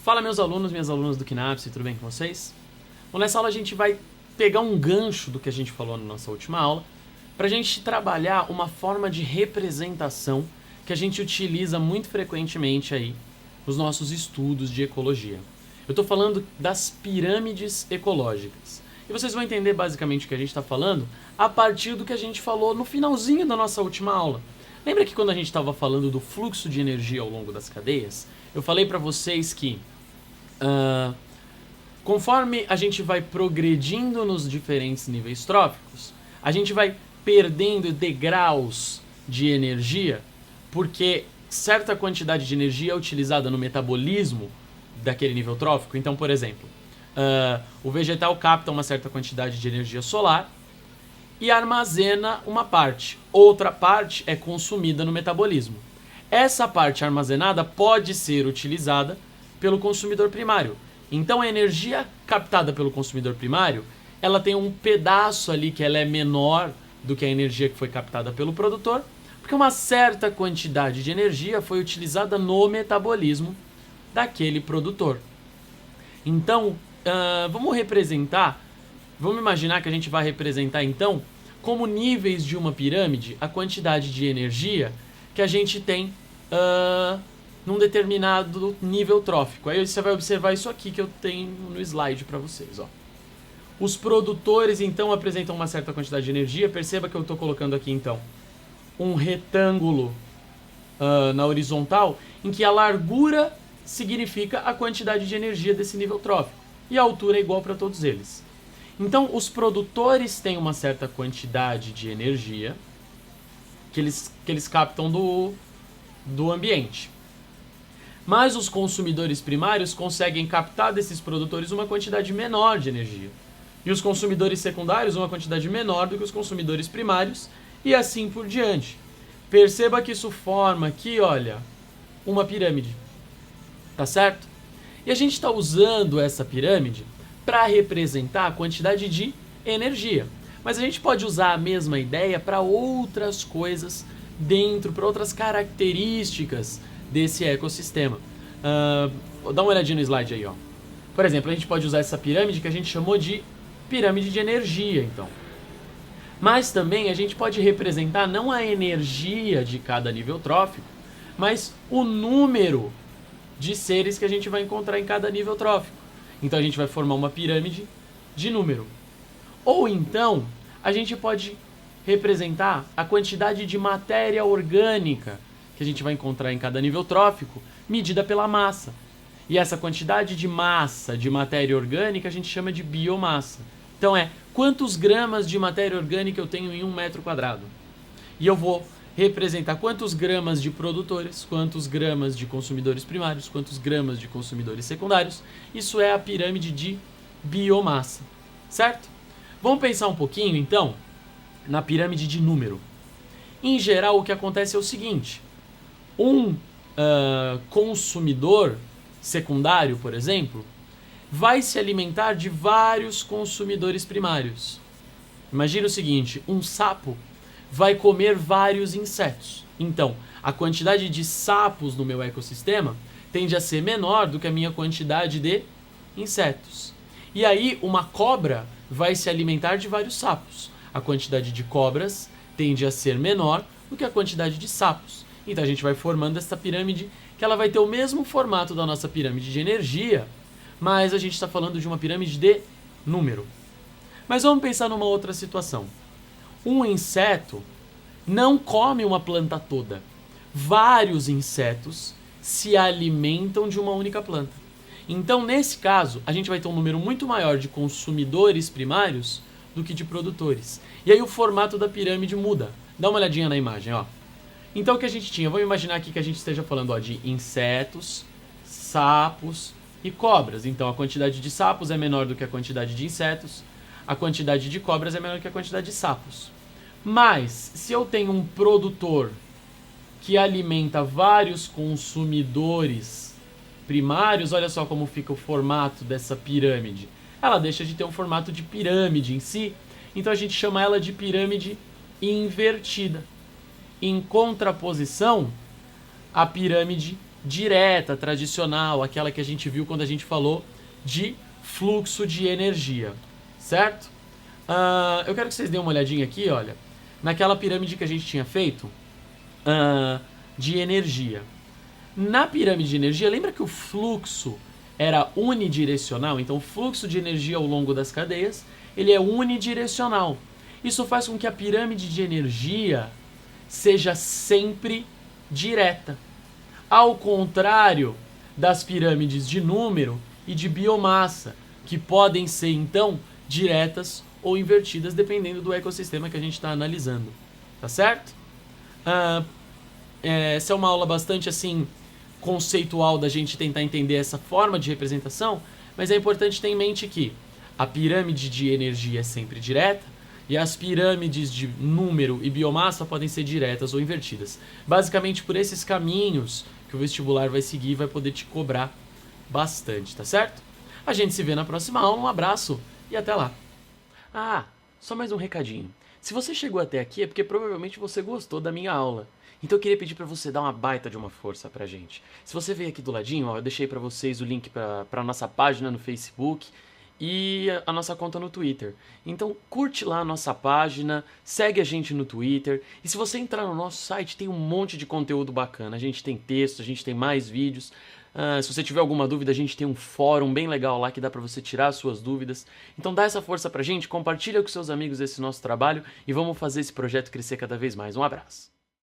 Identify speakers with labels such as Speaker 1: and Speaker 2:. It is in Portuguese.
Speaker 1: Fala meus alunos, minhas alunas do Knapse, tudo bem com vocês? Bom, nessa aula a gente vai pegar um gancho do que a gente falou na nossa última aula para a gente trabalhar uma forma de representação que a gente utiliza muito frequentemente aí nos nossos estudos de ecologia. Eu estou falando das pirâmides ecológicas. E vocês vão entender basicamente o que a gente está falando a partir do que a gente falou no finalzinho da nossa última aula. Lembra que quando a gente estava falando do fluxo de energia ao longo das cadeias, eu falei para vocês que conforme a gente vai progredindo nos diferentes níveis tróficos, a gente vai perdendo degraus de energia, porque certa quantidade de energia é utilizada no metabolismo daquele nível trófico. Então, por exemplo, o vegetal capta uma certa quantidade de energia solar e armazena uma parte. Outra parte é consumida no metabolismo. Essa parte armazenada pode ser utilizada pelo consumidor primário. Então a energia captada pelo consumidor primário, ela tem um pedaço ali que ela é menor do que a energia que foi captada pelo produtor, porque uma certa quantidade de energia foi utilizada no metabolismo daquele produtor. Então, vamos imaginar que a gente vai representar então como níveis de uma pirâmide a quantidade de energia que a gente tem num determinado nível trófico. Aí você vai observar isso aqui que eu tenho no slide para vocês. Ó. Os produtores então apresentam uma certa quantidade de energia. Perceba que eu estou colocando aqui então um retângulo na horizontal em que a largura significa a quantidade de energia desse nível trófico e a altura é igual para todos eles. Então os produtores têm uma certa quantidade de energia que eles captam do ambiente. Mas os consumidores primários conseguem captar desses produtores uma quantidade menor de energia. E os consumidores secundários uma quantidade menor do que os consumidores primários e assim por diante. Perceba que isso forma aqui, olha, uma pirâmide. Tá certo? E a gente está usando essa pirâmide para representar a quantidade de energia. Mas a gente pode usar a mesma ideia para outras coisas para outras características desse ecossistema. Dá uma olhadinha no slide aí, ó. Por exemplo, a gente pode usar essa pirâmide que a gente chamou de pirâmide de energia, então. Mas também a gente pode representar não a energia de cada nível trófico, mas o número de seres que a gente vai encontrar em cada nível trófico. Então a gente vai formar uma pirâmide de número. Ou então, a gente pode representar a quantidade de matéria orgânica que a gente vai encontrar em cada nível trófico, medida pela massa. E essa quantidade de massa de matéria orgânica a gente chama de biomassa. Então quantos gramas de matéria orgânica eu tenho em 1 metro quadrado. E eu vou representar quantos gramas de produtores, quantos gramas de consumidores primários, quantos gramas de consumidores secundários. Isso é a pirâmide de biomassa, certo? Vamos pensar um pouquinho, então, na pirâmide de número. Em geral, o que acontece é o seguinte. Um consumidor secundário, por exemplo, vai se alimentar de vários consumidores primários. Imagina o seguinte, um sapo vai comer vários insetos. Então, a quantidade de sapos no meu ecossistema tende a ser menor do que a minha quantidade de insetos. E aí, uma cobra vai se alimentar de vários sapos. A quantidade de cobras tende a ser menor do que a quantidade de sapos. Então a gente vai formando essa pirâmide que ela vai ter o mesmo formato da nossa pirâmide de energia, mas a gente está falando de uma pirâmide de número. Mas vamos pensar numa outra situação. Um inseto não come uma planta toda. Vários insetos se alimentam de uma única planta. Então, nesse caso, a gente vai ter um número muito maior de consumidores primários do que de produtores. E aí o formato da pirâmide muda. Dá uma olhadinha na imagem, ó. Então o que a gente tinha? Vamos imaginar aqui que a gente esteja falando de insetos, sapos e cobras. Então a quantidade de sapos é menor do que a quantidade de insetos, a quantidade de cobras é menor do que a quantidade de sapos. Mas se eu tenho um produtor que alimenta vários consumidores primários, olha só como fica o formato dessa pirâmide. Ela deixa de ter um formato de pirâmide em si, então a gente chama ela de pirâmide invertida. Em contraposição à pirâmide direta, tradicional, aquela que a gente viu quando a gente falou de fluxo de energia, certo? Eu quero que vocês deem uma olhadinha aqui, olha, naquela pirâmide que a gente tinha feito de energia. Na pirâmide de energia, lembra que o fluxo era unidirecional? Então, o fluxo de energia ao longo das cadeias, ele é unidirecional. Isso faz com que a pirâmide de energia seja sempre direta. Ao contrário das pirâmides de número e de biomassa, que podem ser, então, diretas ou invertidas, dependendo do ecossistema que a gente está analisando. Tá certo? Essa é uma aula bastante, assim, conceitual da gente tentar entender essa forma de representação, mas é importante ter em mente que a pirâmide de energia é sempre direta e as pirâmides de número e biomassa podem ser diretas ou invertidas. Basicamente por esses caminhos que o vestibular vai seguir e vai poder te cobrar bastante, tá certo? A gente se vê na próxima aula, um abraço e até lá. Só mais um recadinho. Se você chegou até aqui é porque provavelmente você gostou da minha aula. Então eu queria pedir pra você dar uma baita de uma força pra gente. Se você veio aqui do ladinho, ó, eu deixei pra vocês o link pra nossa página no Facebook e a nossa conta no Twitter. Então curte lá a nossa página, segue a gente no Twitter. E se você entrar no nosso site, tem um monte de conteúdo bacana. A gente tem texto, a gente tem mais vídeos. Se você tiver alguma dúvida, a gente tem um fórum bem legal lá que dá pra você tirar as suas dúvidas. Então dá essa força pra gente, compartilha com seus amigos esse nosso trabalho e vamos fazer esse projeto crescer cada vez mais. Um abraço.